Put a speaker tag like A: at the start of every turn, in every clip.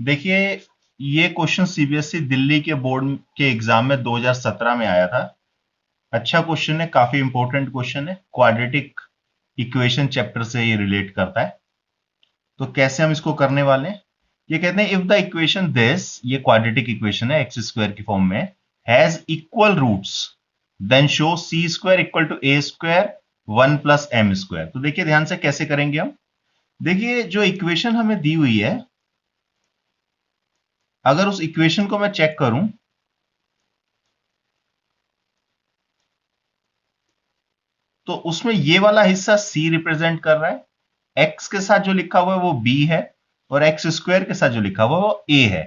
A: देखिए, ये question CBSE Delhi के बोर्ड के एग्जाम में 2017 में आया था। अच्छा क्वेश्चन है, काफी इंपॉर्टेंट क्वेश्चन है, क्वाड्रेटिक इक्वेशन चैप्टर से ये रिलेट करता है। तो कैसे हम इसको करने वाले हैं? ये कहते हैं इफ द इक्वेशन दिस, ये क्वाड्रेटिक इक्वेशन है एक्स स्क्वायर की फॉर्म में, has equal roots then show c square equal to a square 1 plus m square. तो देखिए ध्यान से कैसे करेंगे हम। देखिए जो इक्वेशन हमें दी हुई है, अगर उस इक्वेशन को मैं चेक करूं तो उसमें ये वाला हिस्सा c रिप्रेजेंट कर रहा है, x के साथ जो लिखा हुआ है वो b है, और एक्स स्क्वायर के साथ जो लिखा हुआ है वो a है।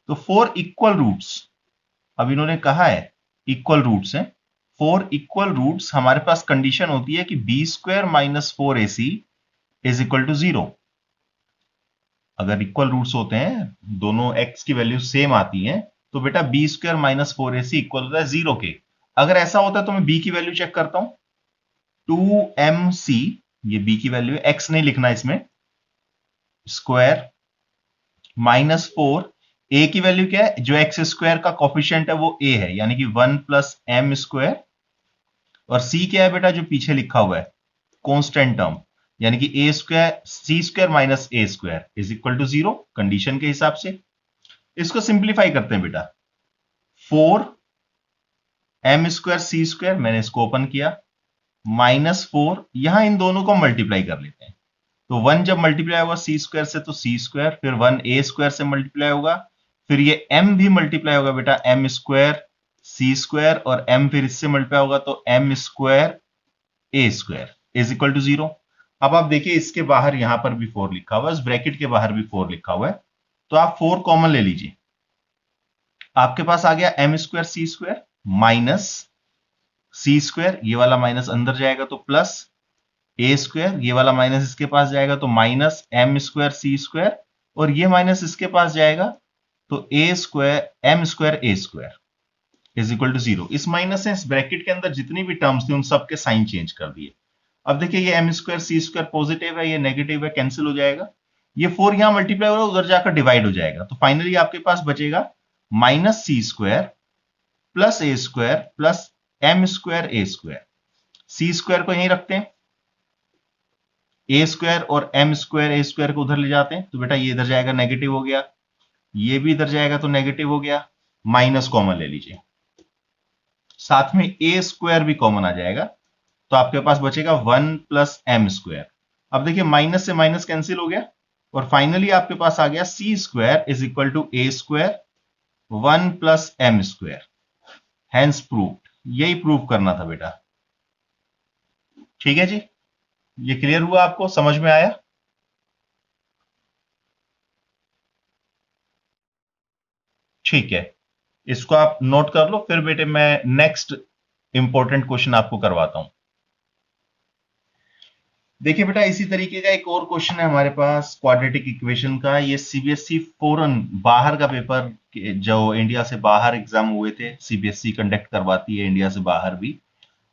A: तो फोर इक्वल रूट्स, अब इन्होंने कहा है इक्वल रूट्स हैं, फोर इक्वल रूट्स, हमारे पास कंडीशन होती है कि b square minus four a c is equal to zero. अगर इक्वल रूट्स होते हैं, दोनों x की वैल्यू सेम आती हैं, तो बेटा b square minus four a c equal होता है जीरो के। अगर ऐसा होता है तो मैं b की वैल्यू चेक करता हूं, 2mc, ये b की वैल्यू है, x नहीं लिखना इसमें, स्क्वायर माइनस फोर, ए की वैल्यू क्या है, जो एक्स स्क्वायर का कॉफिशिएंट है वो a है, यानी कि 1 प्लस एम स्क्वायर, और c क्या है बेटा, जो पीछे लिखा हुआ है कांस्टेंट टर्म, यानी कि a square c square minus a square is equal to zero condition के हिसाब से। इसको सिंप्लीफाई करते हैं बेटा, 4 m² सी स्क्वायर, मैंने इसको ओपन किया, माइनस फोर, यहां इन दोनों को मल्टीप्लाई कर लेते हैं। तो 1 जब मल्टीप्लाई होगा सी स्क्वायर से तो सी स्क्वायर, फिर 1 ए स्क्वायर से मल्टीप्लाई होगा, फिर ये m भी मल्टीप्लाई होगा बेटा, एम स्क्वायर सी स्क्वायर, और m फिर इससे मल्टीप्लाई होगा तो m square a square is equal to zero. अब आप देखिए इसके बाहर यहां पर भी 4 लिखा हुआ है, इस ब्रैकेट के बाहर भी 4 लिखा हुआ है, तो आप 4 कॉमन ले लीजिए। आपके पास आ गया M square c square minus c square, ये वाला माइनस अंदर जाएगा तो प्लस ए स्क्वायर, ये वाला माइनस इसके पास जाएगा तो minus m square c square, और ये माइनस इसके पास जाएगा तो a square m square a square is equal to zero. इस माइनस से इस ब्रैकेट के अंदर जितनी भी टर्म्स थी उन सबके साइन चेंज कर दिए। अब देखिए ये M square c square positive है, ये नेगेटिव है, कैंसिल हो जाएगा, ये 4 यहां मल्टीप्लाई हो रहा है, उधर जाकर डिवाइड हो जाएगा, तो फाइनली आपके पास बचेगा minus c square plus A square plus m square a square. C square को यहीं रखते हैं, ए स्क्वायर और एम स्क्वायर ए स्क्वायर को उधर ले जाते हैं, तो बेटा ये इधर जाएगा नेगेटिव हो गया, ये भी इधर जाएगा तो नेगेटिव हो गया, माइनस कॉमन ले लीजिए, साथ में ए स्क्वायर भी कॉमन आ जाएगा, तो आपके पास बचेगा 1 प्लस एम स्क्वायर। अब देखिए माइनस से माइनस कैंसिल हो गया, और फाइनली आपके पास आ गया c square is equal to a square 1 plus m square, hence proved. यही प्रूव करना था बेटा। ठीक है जी, ये क्लियर हुआ, आपको समझ में आया? ठीक है, इसको आप नोट कर लो, फिर बेटे मैं नेक्स्ट इंपॉर्टेंट क्वेश्चन आपको करवाता हूं। देखिए बेटा इसी तरीके का एक और क्वेश्चन है हमारे पास क्वाड्रेटिक इक्वेशन का। ये सीबीएसई फॉरेन, बाहर का पेपर, जो इंडिया से बाहर एग्जाम हुए थे, सीबीएसई कंडक्ट करवाती है इंडिया से बाहर भी,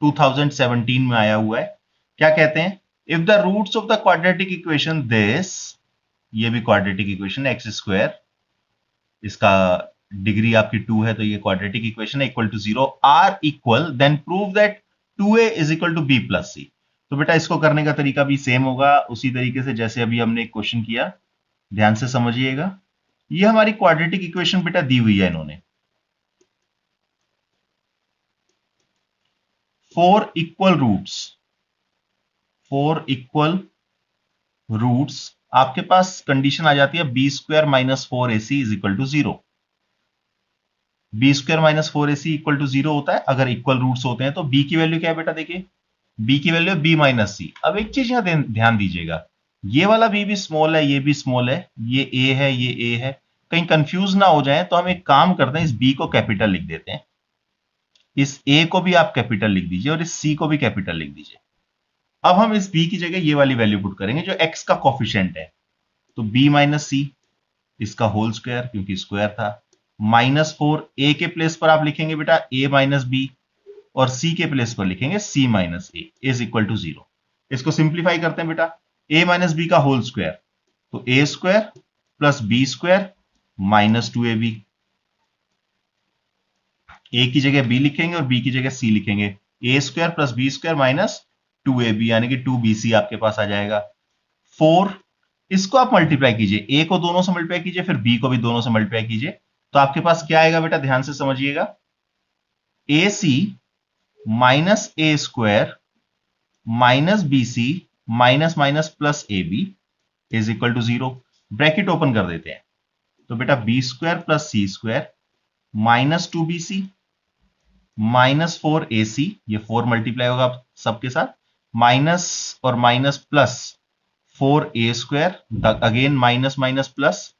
A: 2017 में आया हुआ है। क्या कहते हैं, if the roots of the quadratic equation this, ये भी क्वाड्रेटिक इक्वेशन एक्स स्क्वायर, इसका डिग्री आपकी 2 है तो ये क्वाड्रेटिक इक्वेशन है, equal to zero are equal, then prove that 2a is equal to b plus c. तो बेटा इसको करने का तरीका भी सेम होगा, उसी तरीके से जैसे अभी हमने एक क्वेश्चन किया, ध्यान से समझिएगा। ये हमारी क्वाड्रेटिक इक्वेशन बेटा दी हुई है इन्होंने, for equal roots, for equal roots, आपके पास कंडीशन आ जाती है b square minus four a c is equal to zero. B square minus four a c equal to zero होता है अगर इक्वल रूट्स होते हैं। तो बी की वैल्यू क्या है बेटा, देखिए बी की वैल्यू बी माइनस सी। अब एक चीज यहां ध्यान दीजिएगा, ये वाला बी भी स्मॉल है, ये भी स्मॉल है, ये ए है, ये ए है, कहीं कंफ्यूज ना हो जाए तो हम एक काम करते हैं, इस बी को कैपिटल लिख देते हैं, इस ए को भी आप कैपिटल लिख दीजिए, और इस सी को भी कैपिटल लिख दीजिए। अब हम इस बी की जगह ये वाली वैल्यू पुट करेंगे जो एक्स का कॉफिशिएंट है, तो बी माइनस सी, इसका होल स्क्वायर क्योंकि स्क्वायर था, माइनस फोर, ए के प्लेस पर आप लिखेंगे बेटा ए माइनस बी, और सी के प्लेस पर लिखेंगे c minus a is equal to zero. इसको सिंप्लीफाई करते हैं बेटा, ए माइनस बी का होल स्क्वायर, तो a square plus b square minus 2ab, a की जगह बी लिखेंगे और बी की जगह सी लिखेंगे, a square plus b square minus 2ab यानी कि 2bc आपके पास आ जाएगा। 4, इसको आप मल्टीप्लाई कीजिए, ए को दोनों से मल्टीप्लाई कीजिए, फिर बी को भी दोनों से मल्टीप्लाई कीजिए, तो आपके पास क्या आएगा बेटा, ध्यान से समझिएगा, a c minus a square minus b c minus minus plus a b is equal to 0। Bracket open कर देते हैं, तो बेटा b square plus c square minus 2bc minus 4ac, ये 4 मल्टीप्लाई होगा सबके साथ, माइनस और minus plus 4a square, again minus minus plus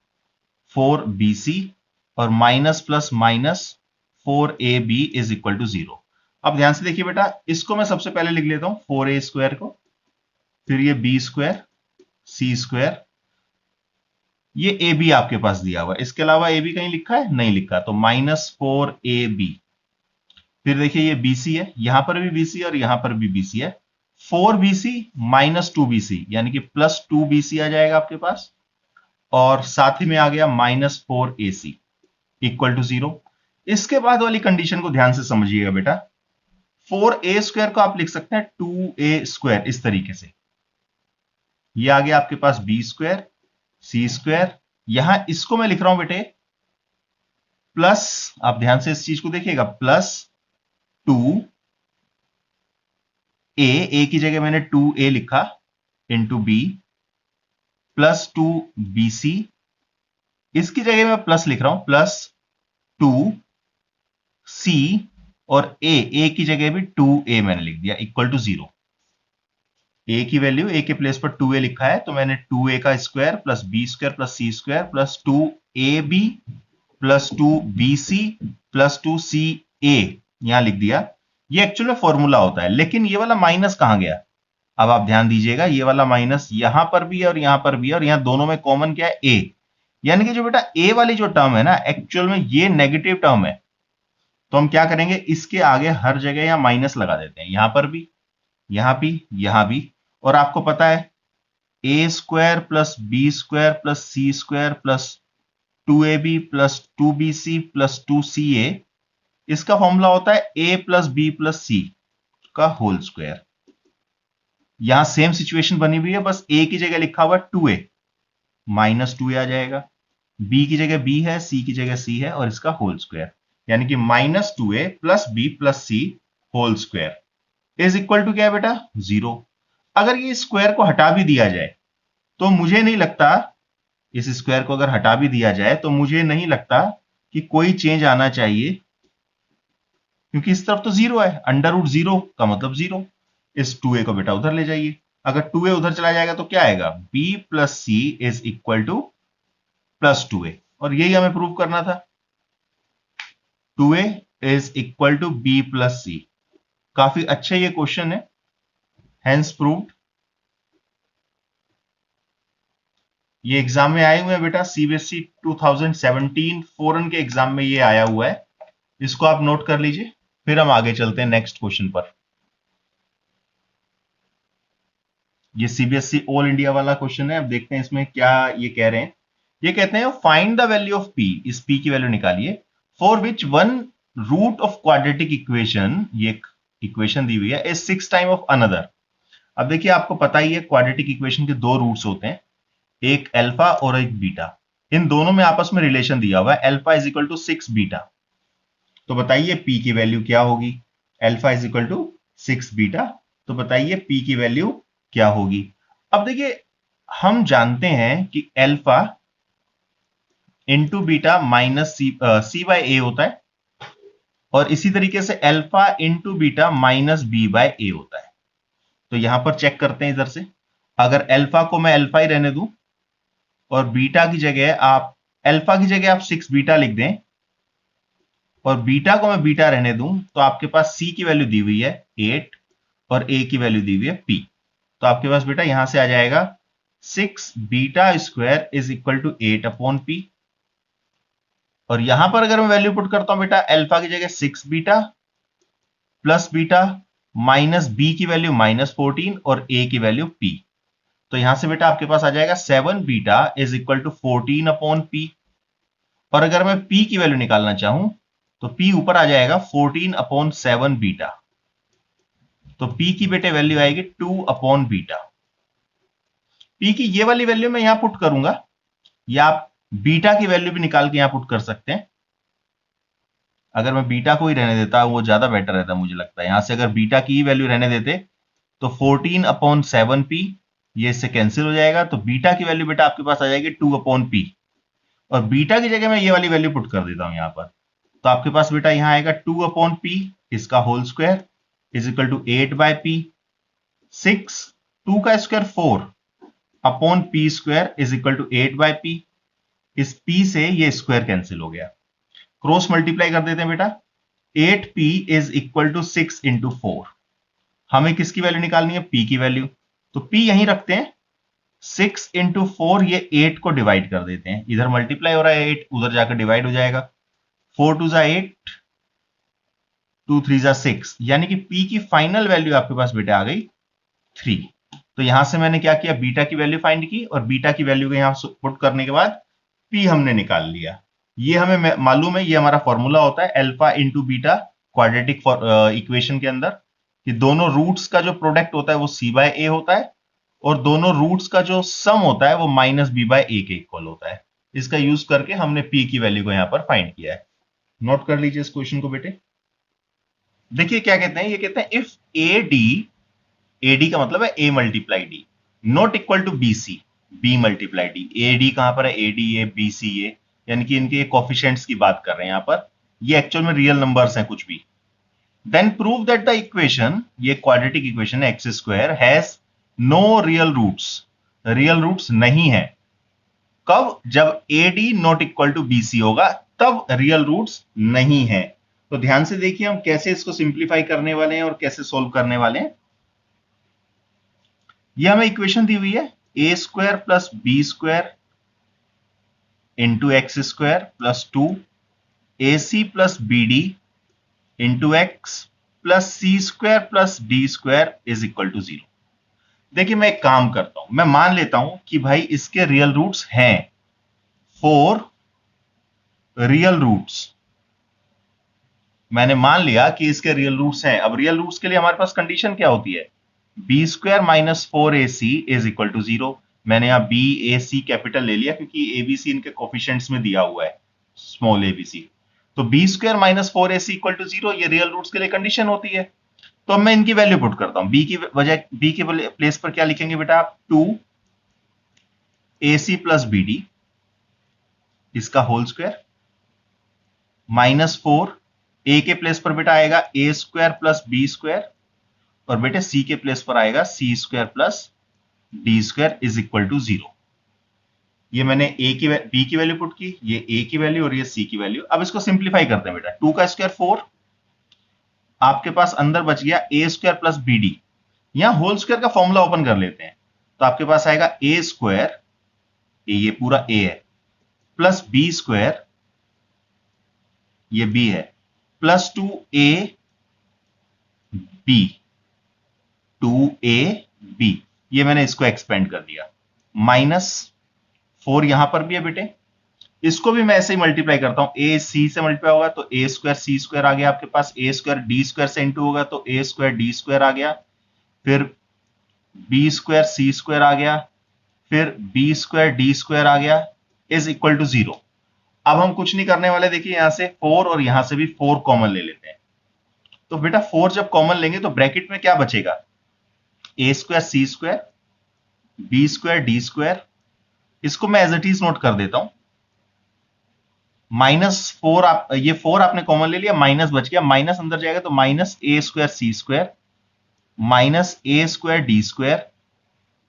A: 4bc और minus plus minus 4ab is equal to 0। अब ध्यान से देखिए बेटा, इसको मैं सबसे पहले लिख लेता हूं 4a स्क्वायर को, फिर ये b स्क्वायर c स्क्वायर, ये ए बी आपके पास दिया हुआ है, इसके अलावा ए बी कहीं लिखा है, नहीं लिखा, तो माइनस 4ab, फिर देखिए ये BC है, यहां पर भी BC और यहां पर भी BC है, 4BC माइनस 2BC यानी कि प्लस 2BC आ जाएगा आपके पास, और साथ ही में आ गया माइनस 4AC इक्वल टू 0। इसके बाद वाली कंडीशन को ध्यान से समझिएगा बेटा, 4a स्क्वायर को आप लिख सकते हैं 2a स्क्वायर इस तरीके से, ये आ गया आपके पास b स्क्वायर c स्क्वायर, यहां इसको मैं लिख रहा हूं बेटे प्लस, आप ध्यान से इस चीज को देखिएगा, प्लस 2a, ए की जगह मैंने 2a लिखा इंटू बी, प्लस 2bc, इसकी जगह मैं प्लस लिख रहा हूं, प्लस 2c और a की जगह भी 2a मैंने लिख दिया इक्वल टू 0। a की वैल्यू a के प्लेस पर 2a लिखा है, तो मैंने 2a का square plus b square plus c square plus 2ab plus 2bc plus 2ca यहां लिख दिया। ये एक्चुअल में फॉर्मूला होता है, लेकिन ये वाला माइनस कहां गया, अब आप ध्यान दीजिएगा, ये वाला माइनस यहां पर भी है और यहां पर भी है, और यहां दोनों में कॉमन क्या है, a, यानी कि जो बेटा a वाली जो टर्म है ना, एक्चुअल में ये नेगेटिव टर्म है, तो हम क्या करेंगे, इसके आगे हर जगह यहां माइनस लगा देते हैं, यहां पर भी, यहां भी, यहां भी, और आपको पता है a square plus b square plus c square plus 2ab plus 2bc plus 2ca, इसका फॉर्मूला होता है a plus b plus c का होल स्क्वायर। यहां सेम सिचुएशन बनी हुई है, बस a की जगह लिखा हुआ 2a, माइनस 2a आ जाएगा, b की जगह b है, c की जगह c है, और इसका होल स्क्वायर, यानी कि minus 2a plus b plus c whole square is equal to क्या है बेटा, 0। अगर ये स्क्वायर को हटा भी दिया जाए, तो मुझे नहीं लगता, इस स्क्वायर को अगर हटा भी दिया जाए तो मुझे नहीं लगता कि कोई चेंज आना चाहिए, क्योंकि इस तरफ तो 0 है, अंडर रूट 0 का मतलब 0। इस 2a को बेटा उधर ले जाइए, अगर 2a उधर चला जाएगा तो क्या आएगा, b plus c is equal to plus 2a, और यही हमें प्रूव करना था, 2a is equal to b plus c. काफी अच्छा ये क्वेश्चन है, हेंस प्रूव्ड। ये एग्जाम में आए हुए हैं बेटा, सीबीएसई 2017 फॉरेन के एग्जाम में ये आया हुआ है, इसको आप नोट कर लीजिए। फिर हम आगे चलते हैं नेक्स्ट क्वेश्चन पर। ये सीबीएसई ऑल इंडिया वाला क्वेश्चन है, अब देखते हैं इसमें क्या ये कह रहे हैं। ये कहते हैं find the value of p, इस पी की वैल्यू निकालिए, for which one root of quadratic equation, ये इक्वेशन दी हुई है, इज 6 टाइम ऑफ अनदर। अब देखिए आपको पता ही है क्वाड्रेटिक इक्वेशन के दो रूट्स होते हैं, एक अल्फा और एक बीटा, इन दोनों में आपस में रिलेशन दिया हुआ है, alpha is equal to 6 beta. तो बताइए पी की वैल्यू क्या होगी, alpha is equal to 6 beta, तो बताइए पी की वैल्यू क्या होगी। अब देखिए हम जानते हैं कि alpha into beta minus c by a होता है, और इसी तरीके से alpha into beta minus b by a होता है। तो यहां पर चेक करते हैं इधर से, अगर अल्फा को मैं अल्फा ही रहने दूं और बीटा की जगह आप, अल्फा की जगह आप 6 बीटा लिख दें और बीटा को मैं बीटा रहने दूं, तो आपके पास सी की वैल्यू दी हुई है 8 और ए की वैल्यू दी हुई है पी। तो आपके पास बेटा यहां से आ जाएगा 6 beta square is equal to 8 upon p, और यहां पर अगर मैं वैल्यू पुट करता हूं बेटा, अल्फा की जगह 6 beta plus beta minus b की वैल्यू माइनस 14 और ए की वैल्यू पी, तो यहां से बेटा आपके पास आ जाएगा 7 beta is equal to 14 upon p. और अगर मैं p की वैल्यू निकालना चाहूं तो p ऊपर आ जाएगा 14/7 बीटा। तो p की बेटे वैल्यू आएगी 2 बीटा। p की ये वाली वैल्यू मैं यहां पुट करूंगा, या आप बीटा की वैल्यू भी निकाल के यहां पुट कर सकते हैं। अगर मैं बीटा को ही रहने देता वो ज्यादा बेटर रहता मुझे लगता है। यहां से अगर बीटा की ही वैल्यू रहने देते तो 14/7p, ये इससे कैंसिल हो जाएगा, तो बीटा की वैल्यू बेटा आपके पास आ जाएगी 2/p। और बीटा की जगह मैं ये वाली वैल्यू पुट कर देता हूं यहां पर, तो आपके पास बेटा यहां आएगा 2/p इसका whole square is equal to 8/p। 6 2 का square 4/p square is equal to 8/p। इस p से ये स्क्वायर कैंसिल हो गया, क्रॉस मल्टीप्लाई कर देते हैं बेटा। 8p is equal to 6 into 4। हमें किसकी वैल्यू निकालनी है? p की वैल्यू। तो p यहीं रखते हैं। 6 इंटू 4 ये 8 को डिवाइड कर देते हैं, इधर मल्टीप्लाई हो रहा है 8, उधर जाकर डिवाइड हो जाएगा। 4 2 8, 2 3 6, यानी कि p की फाइनल वैल्यू आपके पास बेटा आ गई 3। तो यहां से मैंने क्या किया, बीटा की वैल्यू फाइंड की और बीटा की वैल्यू को यहां पुट करने के बाद p हमने निकाल लिया। ये हमें मालूम है, ये हमारा फॉर्मूला होता है alpha into beta quadratic equation के अंदर, कि दोनों रूट्स का जो प्रोडक्ट होता है वो c/a होता है और दोनों रूट्स का जो सम होता है वो -b/a के इक्वल होता है। इसका यूज करके हमने p की वैल्यू को यहां पर फाइंड किया है। नोट कर लीजिए इस क्वेश्चन को बेटे। देखिए क्या कहते हैं, ये कहते हैं इफ AD का मतलब है a multiply d not equal to BC, b multiply d। AD कहां पर है? ADA BCA, यानी कि इनके कोफिशिएंट्स की बात कर रहे हैं यहां पर, ये एक्चुअल में रियल नंबर्स हैं कुछ भी। Then prove that the equation, ये क्वाड्रेटिक इक्वेशन है, x square has no real roots, real roots नहीं है। कब? जब AD not equal to BC होगा तब रियल रूट्स नहीं है। तो ध्यान से देखिए हम कैसे इसको सिंप्लीफाई करने वाले हैं और कैसे सोल्व करने वाले हैं। ये हमें इक्वेशन दी हुई है a square plus b square into x square plus 2 AC plus BD into x plus c square plus d square is equal to 0। देखिए मैं एक काम करता हूं, मैं मान लेता हूं कि भाई इसके रियल रूट्स हैं 4 रियल रूट्स। मैंने मान लिया कि इसके रियल रूट्स हैं। अब रियल रूट्स के लिए हमारे पास कंडीशन क्या होती है? b square minus 4ac is equal to 0। मैंने यहां b a c कैपिटल ले लिया क्योंकि abc इनके कोफिशिएंट्स में दिया हुआ है, स्मॉल abc। तो b square minus 4ac equal to 0 ये रियल रूट्स के लिए कंडीशन होती है। तो अब मैं इनकी वैल्यू पुट करता हूं। b की वजह, b के प्लेस पर क्या लिखेंगे बेटा आप? 2ac प्लस bd इसका होल स्क्वायर माइनस 4, a के प्लेस पर बेटा आएगा a square plus b square, और बेटे c के प्लेस पर आएगा c square plus d square is equal to 0। ये मैंने b की वैल्यू पुट की, ये a की वैल्यू और ये c की वैल्यू। अब इसको सिंप्लीफाई करते हैं बेटा। 2 का स्क्वायर 4, आपके पास अंदर बच गया a स्क्वायर प्लस bd। यहां होल स्क्वायर का फॉर्मूला ओपन कर लेते हैं, तो आपके पास आएगा a स्क्वायर, ये पूरा a है, प्लस b स्क्वायर, ये b है, प्लस 2ab, ये मैंने इसको एक्सपेंड कर दिया, माइनस 4 यहां पर भी है बेटे। इसको भी मैं ऐसे ही मल्टीप्लाई करता हूं, a c से मल्टीप्लाई होगा तो a स्क्वायर c स्क्वायर आ गया आपके पास, a स्क्वायर d स्क्वायर से इंटू होगा तो a स्क्वायर d स्क्वायर आ गया, फिर b स्क्वायर c स्क्वायर आ गया, फिर b स्क्वायर d स्क्वायर आ गया इज इक्वल टू 0। अब हम कुछ नहीं करने वाले, देखिए यहां से 4 और यहां से भी 4 कॉमन ले लेते हैं। तो बेटा 4 जब कॉमन लेंगे तो ब्रैकेट में क्या बचेगा? a square c square, b square d square, इसको मैं एज इट इज नोट कर देता हूं। माइनस 4, ये 4 आपने कॉमन ले लिया, माइनस बच गया, माइनस अंदर जाएगा तो minus a square c square, minus a square d square,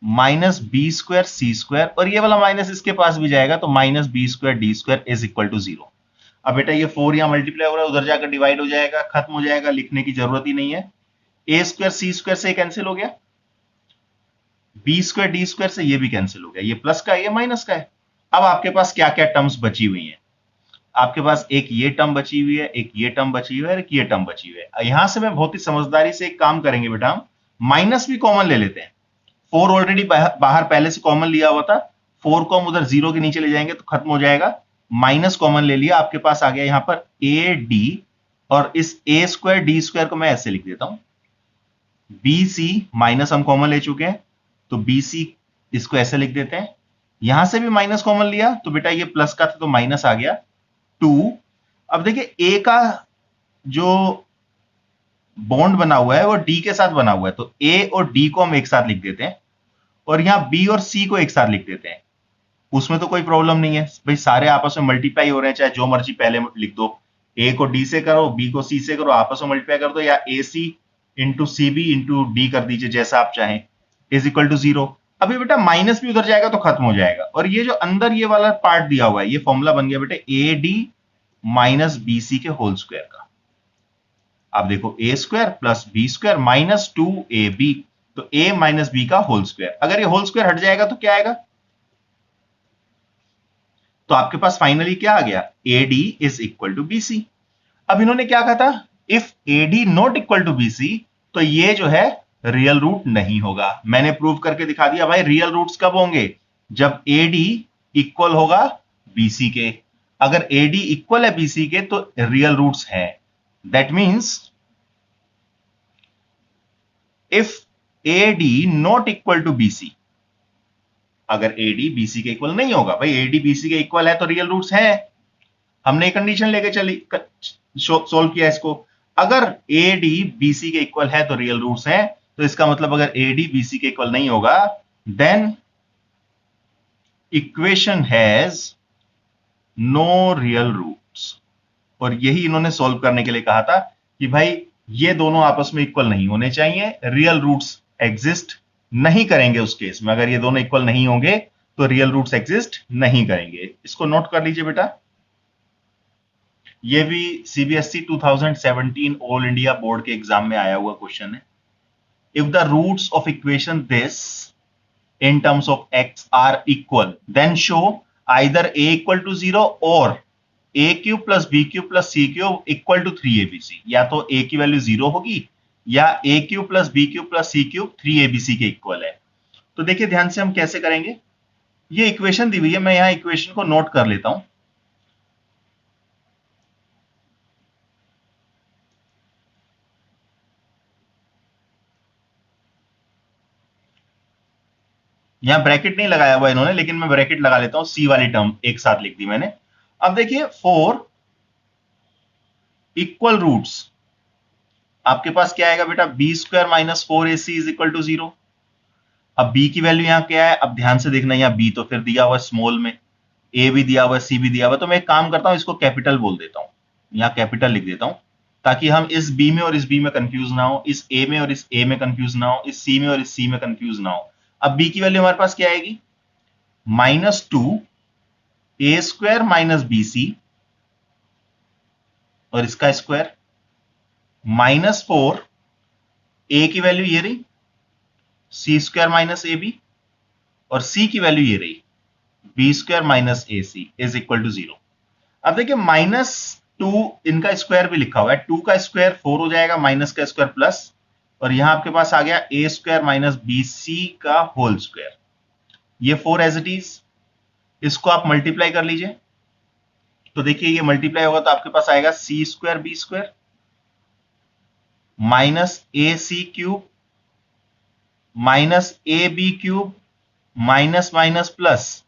A: minus b square c square, और ये वाला माइनस इसके पास भी जाएगा तो minus b square d square is equal to 0। अब बेटा ये 4 यहां मल्टीप्लाई हो रहा है, उधर जाकर डिवाइड हो जाएगा, खत्म हो जाएगा, लिखने की जरूरत ही नहीं है। a स्क्वायर c स्क्वायर से कैंसिल हो गया, b स्क्वायर d स्क्वायर से ये भी कैंसिल हो गया, ये प्लस का है ये माइनस का है। अब आपके पास क्या क्या टर्म्स बची हुई हैं? आपके पास एक ये टर्म बची हुई है, एक ये टर्म बची हुई है, एक ये टर्म बची हुई है। यहां से मैं बहुत ही समझदारी से एक काम करेंगे बेटा, हम माइनस भी कॉमन ले लेते हैं। 4 ऑलरेडी बाहर पहले से कॉमन लिया हुआ था, 4 को हम उधर 0 के नीचे ले जाएंगे तो खत्म हो जाएगा, माइनस कॉमन ले लिया, आपके पास आ गया यहां पर ए डी, और इस ए स्क्वायर डी स्क्वायर को मैं ऐसे लिख देता हूं, बी सी माइनस हम कॉमन ले चुके हैं, तो बी सी इसको ऐसे लिख देते हैं। यहां से भी माइनस कॉमन लिया तो बेटा ये प्लस का था तो माइनस आ गया 2। अब देखिए ए का जो बॉन्ड बना हुआ है वो डी के साथ बना हुआ है, तो ए और डी को हम एक साथ लिख देते हैं, और यहां बी और सी को एक साथ लिख देते हैं। उसमें तो कोई प्रॉब्लम नहीं है भाई, सारे आपस में मल्टीप्लाई हो रहे हैं, चाहे जो मर्जी पहले लिख दो, ए को डी से करो, बी को सी से करो, आपस में मल्टीप्लाई कर दो, या a c into c b into d कर दीजिए, जैसा आप चाहें, इज इक्वल टू 0। अभी बेटा माइनस भी उधर जाएगा तो खत्म हो जाएगा, और ये जो अंदर ये वाला पार्ट दिया हुआ है ये फॉर्मूला बन गया बेटे a d minus b c के होल स्क्वायर का। आप देखो a square plus b square minus 2ab, तो a माइनस बी का होल स्क्वायर, अगर ये होल स्क्वायर हट जाएगा तो क्या आएगा, तो आपके पास फाइनली क्या आ गया, AD is equal to BC। अब इन्होंने क्या कहा था, if AD not equal to BC, तो ये जो है रियल रूट नहीं होगा। मैंने प्रूव करके दिखा दिया भाई, रियल रूट्स कब होंगे, जब AD इक्वल होगा BC के। अगर AD इक्वल है BC के तो रियल रूट्स हैं। That means if AD not equal to BC, अगर AD BC के इक्वल नहीं होगा, भाई AD BC के इक्वल है तो रियल रूट्स हैं, हमने कंडीशन लेके चली सोल्व किया इसको। अगर AD BC के इक्वल है तो रियल रूट्स हैं, तो इसका मतलब अगर AD BC के इक्वल नहीं होगा then equation has no real roots. और यही इन्होंने सॉल्व करने के लिए कहा था कि भाई ये दोनों आपस में इक्वल नहीं होने चाहिए, रियल रूट्स एग्जिस्ट नहीं करेंगे उस केस में। अगर ये दोनों इक्वल नहीं होंगे तो रियल रूट्स एग्जिस्ट नहीं करेंगे। इसको नोट कर लीजिए बेटा, ये भी CBSE 2017 ऑल इंडिया बोर्ड के एग्जाम में आया हुआ क्वेश्चन है। If the roots of equation this in terms of x are equal, then show either a equal to 0 or a cube plus b cube plus c cube equal to 3abc। या तो a की value 0 होगी या a cube plus b cube plus c cube 3abc के equal है। तो देखिए ध्यान से हम कैसे करेंगे, ये इक्वेशन दी हुई है, मैं यहां इक्वेशन को नोट कर लेता हूं। यहां ब्रैकेट नहीं लगाया हुआ इन्होंने, लेकिन मैं ब्रैकेट लगा लेता हूं, सी वाली टर्म एक साथ लिख दी मैंने। अब देखिए 4 इक्वल रूट्स, आपके पास क्या आएगा बेटा, b square minus 4ac is equal to 0। अब b की वैल्यू यहां क्या है, अब ध्यान से देखना, यहां b तो फिर दिया हुआ है स्मॉल में, a भी दिया हुआ है, c भी दिया हुआ है, तो मैं एक काम करता हूं, इसको कैपिटल बोल देता हूं, यहां कैपिटल लिख देता हूं, ताकि हम इस b में और इस b में कंफ्यूज ना हो, इस a में और इस a में कंफ्यूज ना हो, इस c में और इस c में कंफ्यूज ना हो। अब b की वैल्यू हमारे पास क्या आएगी, -2 a स्क्वायर माइनस BC, और इसका स्क्वायर, -4 a की वैल्यू ये रही, सी स्क्वायर माइनस AB, और c की वैल्यू ये रही, b square minus AC is equal to 0। अब देखिए -2 इनका स्क्वायर भी लिखा हुआ है, 2 का स्क्वायर 4 हो जाएगा, माइनस का स्क्वायर प्लस, और यहां आपके पास आ गया a स्क्वायर माइनस BC का होल स्क्वायर। ये 4 एज इट इज, इसको आप मल्टीप्लाई कर लीजिए, तो देखिए ये मल्टीप्लाई होगा तो आपके पास आएगा c square b square minus AC cube minus AB cube minus minus plus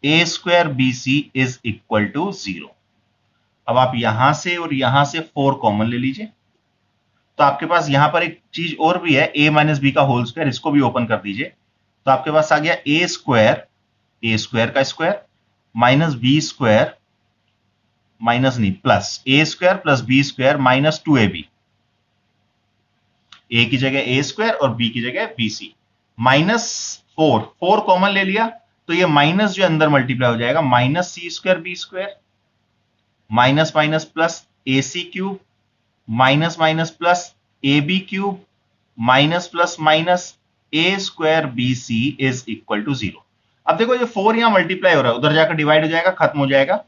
A: a square BC is equal to 0। अब आप यहां से और यहां से 4 कॉमन ले लीजिए, तो आपके पास यहां पर एक चीज और भी है, a माइनस बी का होल स्क्वायर, इसको भी ओपन कर दीजिए, तो आपके पास आ गया a स्क्वायर का square minus b square, minus नहीं plus a square plus b square minus 2ab, a की जगह a स्क्वायर और b की जगह bc, माइनस 4 कॉमन ले लिया, तो ये माइनस जो अंदर मल्टीप्लाई हो जाएगा, minus c square b square minus minus plus AC cube minus minus plus AB cube minus plus minus a square BC is equal to 0। अब देखो ये 4 यहां मल्टीप्लाई हो रहा है, उधर जाकर डिवाइड हो जाएगा, खत्म हो जाएगा।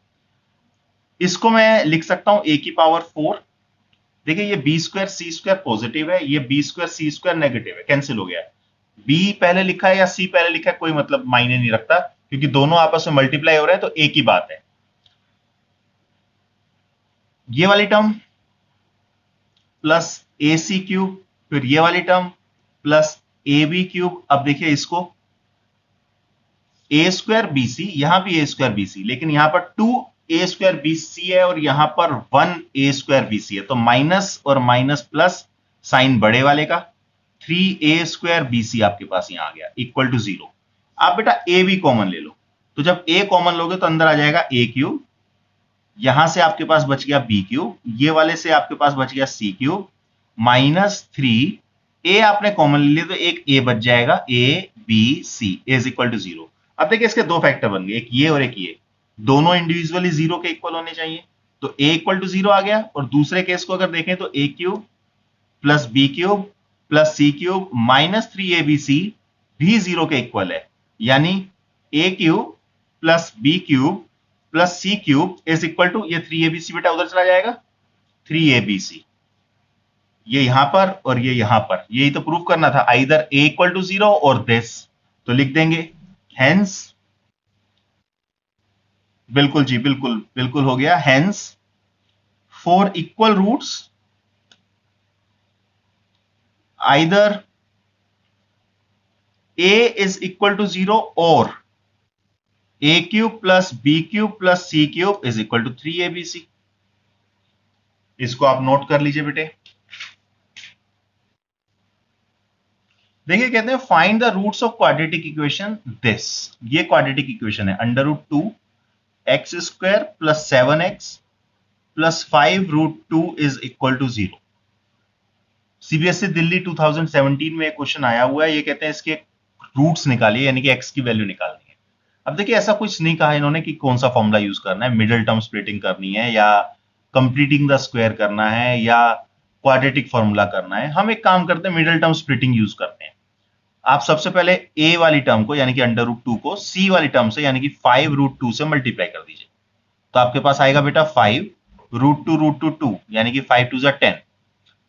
A: इसको मैं लिख सकता हूं a की पावर 4। देखिए ये b square c square positive है, ये b square c square negative है, कैंसिल हो गया है। b पहले लिखा है या c पहले लिखा है कोई मतलब मायने नहीं रखता, क्योंकि दोनों आपस में मल्टीप्लाई हो रहे हैं तो एक ही बात है। ये वाली term plus a c cube, फिर ये वाली term plus a b cube. अब देखिए इसको ए स्क्वायर बी सी, यहां भी ए स्क्वायर बी सी, लेकिन यहां पर 2 ए स्क्वायर बी सी है और यहां पर 1 ए स्क्वायर बी सी है, तो माइनस और माइनस प्लस, साइन बड़े वाले का, 3 ए स्क्वायर बी सी आपके पास यहां आ गया इक्वल टू 0। आप बेटा ए भी कॉमन ले लो, तो जब ए कॉमन लोगे तो अंदर आ जाएगा ए क्यूब, यहां से आपके पास बच गया बी क्यूब, ये वाले से आपके पास बच गया सी क्यूब, -3 ए आपने कॉमन ले लिया तो एक ए बच जाएगा, a b c is equal to 0। अब देखिए इसके दो फैक्टर बन गए, एक ये और एक ये, दोनों इंडिविजुअली 0 के इक्वल होने चाहिए, तो ए इक्वल टू 0 आ गया। और दूसरे केस को अगर देखें तो a cube plus b cube plus c cube -3 a b c भी 0 के इक्वल है, यानी a cube plus b cube plus c cube is equal to, ये 3 ए बी सी बेटा उधर चला जाएगा, 3 ए बी सी, ये यहां पर और ये यहां पर, यही तो प्रूव करना था, आइदर ए इक्वल टू 0 और दिस, तो लिख देंगे हेंस, बिल्कुल जी, बिल्कुल बिल्कुल हो गया, hence for equal roots either a is equal to 0 or a cube plus b cube plus c cube is equal to 3abc। इसको आप नोट कर लीजिए बेटे। देखिए कहते हैं find the roots of quadratic equation this, ये क्वाड्रेटिक इक्वेशन है, √2 x square plus 7x plus 5√2 is equal to 0। CBSE Delhi 2017 में एक क्वेश्चन आया हुआ है, ये कहते हैं इसके रूट्स निकालिए, यानी कि एक्स की वैल्यू निकालनी है। अब देखिए ऐसा कुछ नहीं कहा इन्होंने कि कौन सा फॉर्मूला यूज करना है, मिडिल टर्म स्प्लिटिंग करनी है या कंप्लीटिंग द स्क्वायर करना है या क्वाड्रेटिक फॉर्मूला करना है। हम एक काम करते हैं, मिडिल टर्म स्प्लिटिंग यूज करते हैं। आप सबसे पहले ए वाली टर्म को यानी कि √2 को सी वाली टर्म से यानी कि 5√2 से मल्टीप्लाई कर दीजिए, तो आपके पास आएगा बेटा 5√2 यानी कि 5 2 10।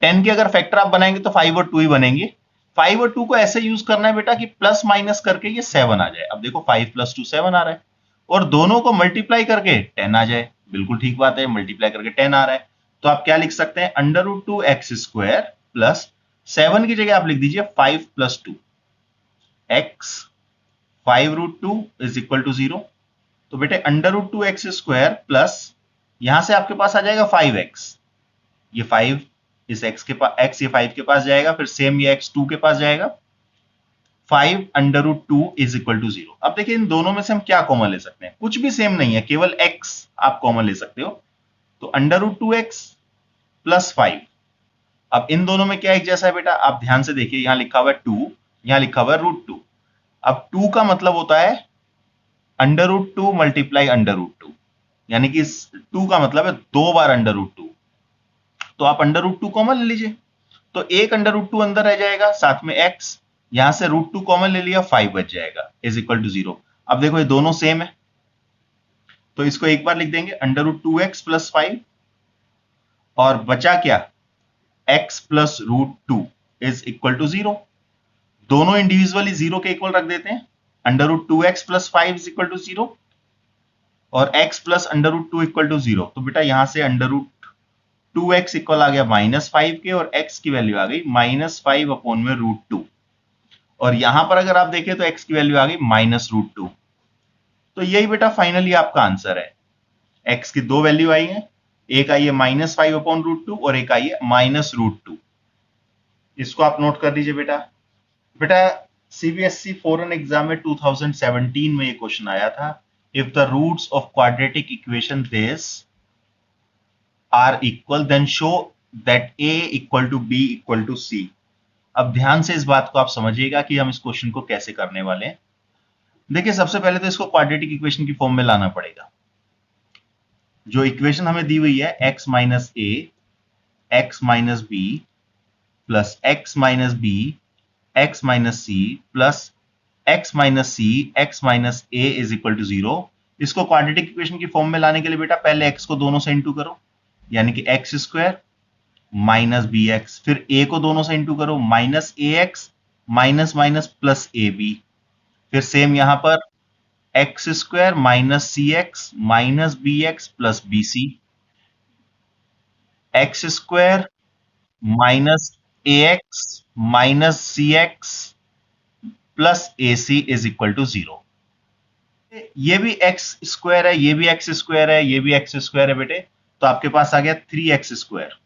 A: 10 के अगर फैक्टर आप बनाएंगे तो 5 और 2 ही बनेंगे। 5 और 2 को ऐसे यूज करना है बेटा कि प्लस माइनस करके ये 7 आ जाए। अब देखो 5 + 2 7 आ रहा है, और दोनों को मल्टीप्लाई करके 10 आ जाए, बिल्कुल ठीक बात है, मल्टीप्लाई करके 10 आ रहा है। तो आप क्या लिख सकते हैं, √2 एक्स स्क्वायर प्लस 7 की जगह आप लिख दीजिए 5 + 2 एक्स 5√2 इज इक्वल टू 0। तो बेटे √2 एक्स स्क्वायर प्लस यहां से आपके पास आ जाएगा 5x, ये 5 इस x के पास, x ये 5 के पास जाएगा, फिर सेम ये x 2 के पास जाएगा, 5 √2 इज इक्वल टू 0। अब देखिए इन दोनों में से हम क्या कॉमन ले सकते हैं, कुछ भी सेम नहीं है, केवल x आप कॉमन ले सकते हो, तो √2x प्लस 5। अब इन दोनों में क्या एक जैसा है बेटा, आप ध्यान से देखिए, यहां लिखा हुआ है 2, यहां लिखा हुआ है √2। अब 2 का मतलब होता है √2 मल्टीप्लाई √2, यानी कि 2 का मतलब है 2 बार √2, तो आप √2 कॉमन ले लीजिए, तो एक √2 अंदर रह जाएगा, साथ में x, यहां से √2 कॉमन ले लिया, 5 बच जाएगा इज इक्वल टू 0। अब देखो ये दोनों सेम है, तो इसको एक बार लिख देंगे √2x प्लस 5, और बचा क्या, x plus √2 is equal to 0। दोनों इंडिविजुअली 0 के इक्वल रख देते हैं, √2x plus 5 is equal to 0 और x प्लस √2 इक्वल टू 0। तो बेटा यहां से √2x इक्वल आ गया -5 के, और x की वैल्यू आ गई -5 अपॉन में √2, और यहां पर अगर आप देखें तो x की वैल्यू आ गई -√2। तो यही बेटा फाइनली आपका आंसर है, x की दो वैल्यू आई है, एक आई है -5 अपॉन √2 और एक आई है -√2। इसको आप नोट कर लीजिए बेटा। बेटा सीबीएसई फॉरेन एग्जाम में 2017 में ये क्वेश्चन आया था, if the roots of quadratic equation this are equal then show that a equal to b equal to c। अब ध्यान से इस बात को आप समझिएगा कि हम इस क्वेश्चन को कैसे करने वाले हैं। देखिए सबसे पहले तो इसको क्वाड्रेटिक इक्वेशन की फॉर्म में लाना पड़ेगा। जो इक्वेशन हमें दी हुई है x minus a x minus b plus x minus b x minus c plus x minus c x minus a is equal to 0, इसको क्वाड्रेटिक इक्वेशन की फॉर्म में लाने के लिए बेटा पहले x को दोनों से इंटू करो, यानी कि x square minus b x, फिर a को दोनों से इंटू करो, minus a x minus minus plus a b, फिर सेम यहां पर x square minus c x minus b x plus b c, x square minus a x minus c x plus a c is equal to 0। ये भी x square है, ये भी x square है, ये भी एक्स स्क्वायर है बेटे, तो आपके पास आ गया 3x स्क्वायर।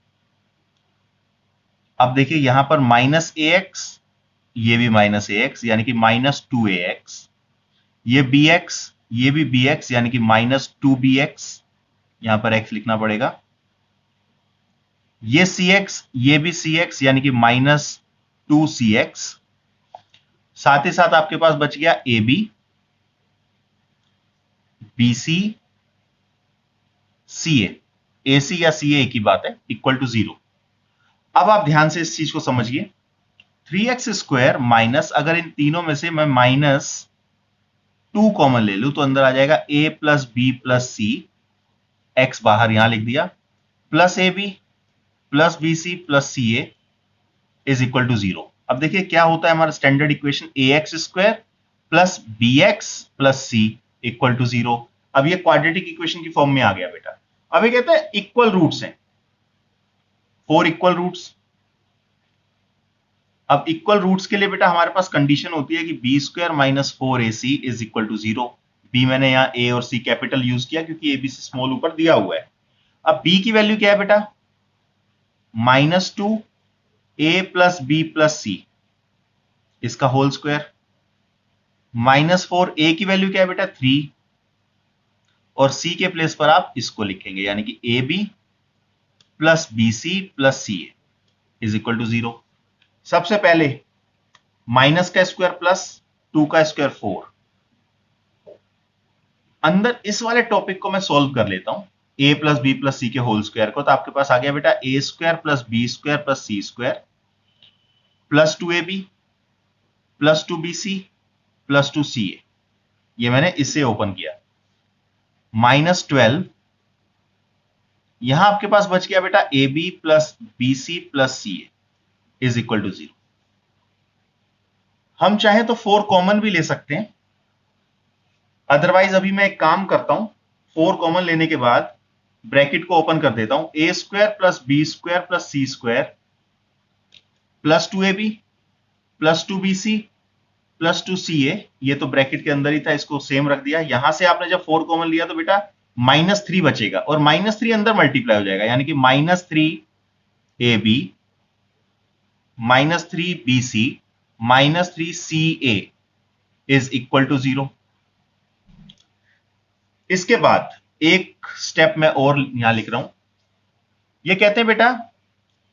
A: अब देखिए यहां पर माइनस ए एक्स, ये भी माइनस ए एक्स यानी कि माइनस 2ax, ये bx, ये भी bx यानी कि माइनस 2bx, यहां पर x लिखना पड़ेगा। ये cx, ये भी cx यानी कि माइनस 2cx। साथ ही साथ आपके पास बच गया ab, bc, ca, ac या ca एक ही बात है, इक्वल टू 0। अब आप ध्यान से इस चीज को समझिए, 3x स्क्वायर माइनस, अगर इन तीनों में से मैं माइनस 2 कॉमन ले लूं तो अंदर आ जाएगा a plus b plus c, x बाहर यहां लिख दिया, plus a b plus b c plus c a is equal to 0। अब देखिए क्या होता है हमारा standard equation, a x square plus b x plus c equal to 0। अब ये क्वाड्रेटिक इक्वेशन की फॉर्म में आ गया बेटा। अब ये कहते हैं इक्वल रूट्स हैं, 4 इक्वल रूट्स। अब इक्वल रूट्स के लिए बेटा हमारे पास कंडीशन होती है कि b square minus 4ac is equal to 0। B मैंने यहां ए और सी कैपिटल यूज किया क्योंकि ए बी सी स्मॉल ऊपर दिया हुआ है। अब बी की वैल्यू क्या है बेटा, माइनस 2 ए प्लस बी प्लस सी, इसका होल स्क्वायर, माइनस 4 ए की वैल्यू क्या है बेटा 3, और सी के प्लेस पर आप इसको लिखेंगे यानी कि a b plus b c plus c a is equal to 0। सबसे पहले माइनस का स्क्वायर प्लस 2 का स्क्वायर 4, अंदर इस वाले टॉपिक को मैं सॉल्व कर लेता हूं, a प्लस बी प्लस सी के होल स्क्वायर को, तो आपके पास आ गया बेटा a square plus b square plus c square plus 2ab plus 2bc plus 2ca। ये मैंने इससे ओपन किया, माइनस 12, यहां आपके पास बच गया बेटा a b plus b c plus c a is equal to 0। हम चाहे तो 4 कॉमन भी ले सकते हैं, अदरवाइज अभी मैं एक काम करता हूं, 4 कॉमन लेने के बाद ब्रैकेट को ओपन कर देता हूं, a square plus b square plus c square plus 2ab plus 2bc plus 2ca, ये तो ब्रैकेट के अंदर ही था, इसको सेम रख दिया। यहां से आपने जब 4 कॉमन लिया तो बेटा माइनस 3 बचेगा, और माइनस 3 अंदर मल्टीप्लाई हो जाएगा यानी कि minus 3ab minus 3bc minus 3ca is equal to 0। इसके बाद एक स्टेप मैं और यहां लिख रहा हूं, ये कहते हैं बेटा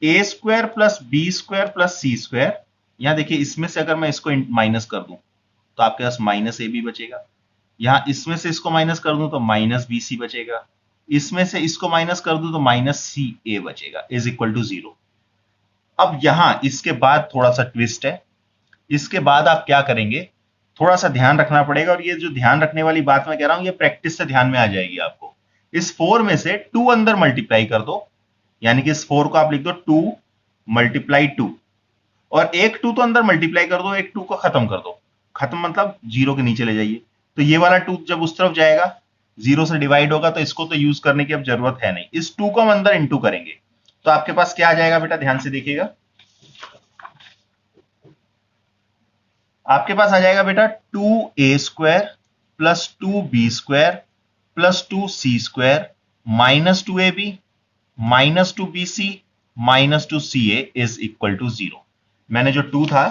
A: a square plus b square plus c square, यहां देखिए इसमें से अगर मैं इसको माइनस कर दूं तो आपके पास माइनस ए बी बचेगा, यहां इसमें से इसको माइनस कर दूं तो माइनस बी सी बचेगा, इसमें से इसको माइनस कर दूं तो माइनस सी ए बचेगा इज इक्वल टू 0। अब यहां इसके बाद थोड़ा सा ट्विस्ट है, इसके बाद आप क्या करेंगे, थोड़ा सा ध्यान रखना पड़ेगा, और ये जो ध्यान रखने वाली बात मैं कह रहा हूं ये प्रैक्टिस से ध्यान में आ जाएगी आपको। इस 4 में से 2 अंदर मल्टीप्लाई कर दो, यानी कि इस 4 को आप लिख दो 2 मल्टीप्लाई 2, और एक 2 तो अंदर मल्टीप्लाई कर दो, एक 2 को खत्म कर दो, खत्म मतलब 0 के नीचे ले जाइए, तो ये वाला 2 जब उस तरफ जाएगा 0 से डिवाइड होगा तो इसको तो यूज करने की अब जरूरत है नहीं, इस 2 को हम अंदर इंटू करेंगे तो आपके पास क्या आ जाएगा बेटा, ध्यान से देखिएगा, आपके पास आ जाएगा बेटा 2a square plus 2b square plus 2c square minus 2ab minus 2bc minus 2ca is equal to 0। मैंने जो 2 था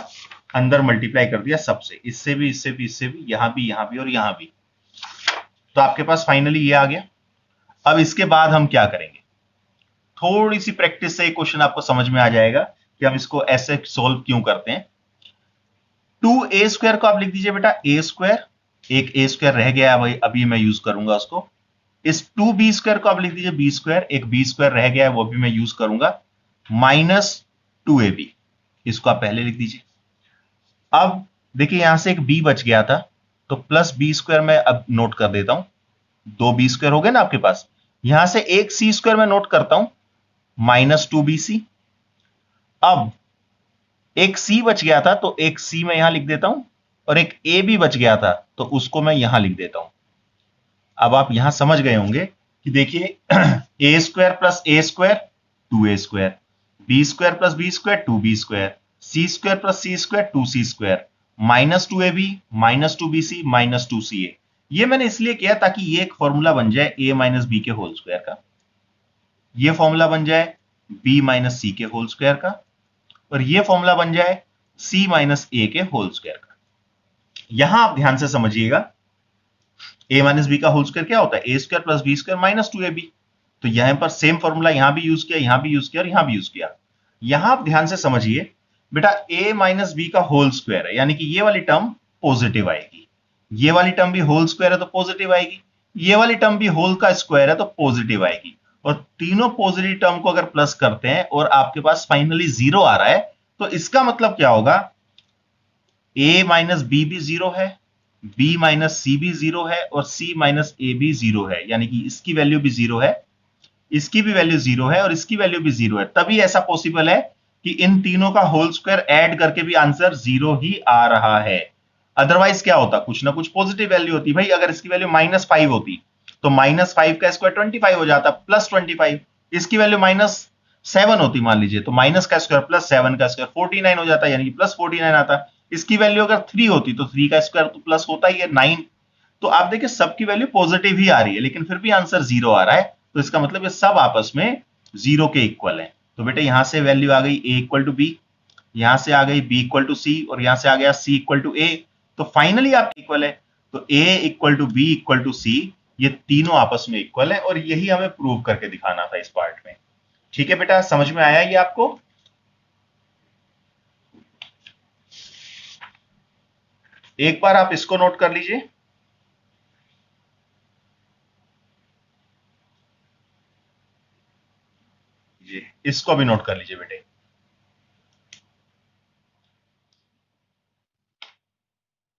A: अंदर मल्टीप्लाई कर दिया सबसे, इससे भी इससे भी इससे भी, यहां भी और यहां भी, तो आपके पास फाइनली ये आ गया। अब इसके बाद हम क्या करेंगे, थोड़ी सी प्रैक्टिस से एक क्वेश्चन आपको समझ में आ जाएगा कि हम इसको ऐसे सॉल्व क्यों करते हैं। 2a स्क्वायर को आप लिख दीजिए बेटा a स्क्वायर, एक a स्क्वायर रह गया है भाई, अभी मैं यूज करूंगा उसको। इस 2b स्क्वायर को आप लिख दीजिए b स्क्वायर, एक b स्क्वायर रह गया है वो भी मैं यूज करूंगा, माइनस 2ab, इसको आप पहले लिख दीजिए। अब देखिए यहां से एक b बच गया था तो प्लस b स्क्वायर मैं अब नोट कर देता हूं, 2b स्क्वायर हो गए ना आपके पास, यहां से एक c स्क्वायर मैं नोट करता हूं, माइनस 2bc। अब एक c बच गया था तो एक c मैं यहां लिख देता हूं, और एक a भी बच गया था तो उसको मैं यहां लिख देता हूं। अब आप यहां समझ गए होंगे कि देखिए a square plus a square 2a², b² plus b² 2b², c² plus c² 2c², -2ab -2bc -2ca। ये मैंने इसलिए किया ताकि ये एक फॉर्मूला बन जाए a माइनस बी के होल स्क्वायर का, ये फॉर्मूला बन जाए b माइनस सी के होल स्क्वायर का, और ये फॉर्मूला बन जाए c माइनस ए के होल स्क्वायर का। यहां आप ध्यान से समझिएगा, a माइनस बी का होल स्क्वायर क्या होता है, a² plus b² minus 2ab। तो यहां पर सेम फॉर्मूला यहां भी यूज किया, यहां भी यूज किया और यहां भी यूज किया। यहां आप ध्यान से समझिए बेटा, a माइनस बी का होल स्क्वायर है, यानी कि ये वाली टर्म पॉजिटिव आएगी, ये वाली टर्म भी होल स्क्वायर है तो पॉजिटिव आएगी, ये वाली टर्म भी होल का स्क्वायर है तो पॉजिटिव आएगी। और तीनों पॉजिटिव टर्म को अगर प्लस करते हैं और आपके पास फाइनली जीरो आ रहा है, तो इसका मतलब क्या होगा, a माइनस बी भी जीरो है, b माइनस सी भी जीरो है और c माइनस ए भी जीरो है, यानी कि इसकी वैल्यू भी जीरो है, इसकी भी वैल्यू जीरो है और इसकी वैल्यू भी जीरो है। तभी ऐसा पॉसिबल है कि इन तीनों का होल स्क्वायर ऐड करके भी आंसर जीरो ही आ रहा है। अदरवाइज क्या होता, कुछ ना कुछ पॉजिटिव वैल्यू होती। भाई अगर इसकी वैल्यू -5 होती तो -5 का स्क्वायर 25 हो जाता, प्लस 25। इसकी वैल्यू -7 होती मान लीजिए, तो माइनस का स्क्वायर प्लस 7 का स्क्वायर 49 हो जाता, यानी कि प्लस 49 आता। इसकी वैल्यू अगर 3 होती तो 3 का स्क्वायर तो प्लस होता ही है 9। तो आप देखिए सबकी वैल्यू पॉजिटिव ही आ रही है, लेकिन फिर भी आंसर जीरो आ रहा है। तो इसका मतलब ये सब आपस में जीरो के इक्वल है। तो बेटे यहां से वैल्यू आ गई a इक्वल टू बी, यहां से आ गई b इक्वल टू सी और यहां से आ गया c इक्वल टू a। तो फाइनली आप इक्वल है। तो a equal to b equal to c, ये तीनों आपस में इक्वल है और यही हमें प्रूव करके दिखाना था इस पार्ट में। ठीक है बेटा, समझ में आया ये आपको? एक बार आप इसको नोट कर लीजिए। इसको भी नोट कर लीजिए बेटे।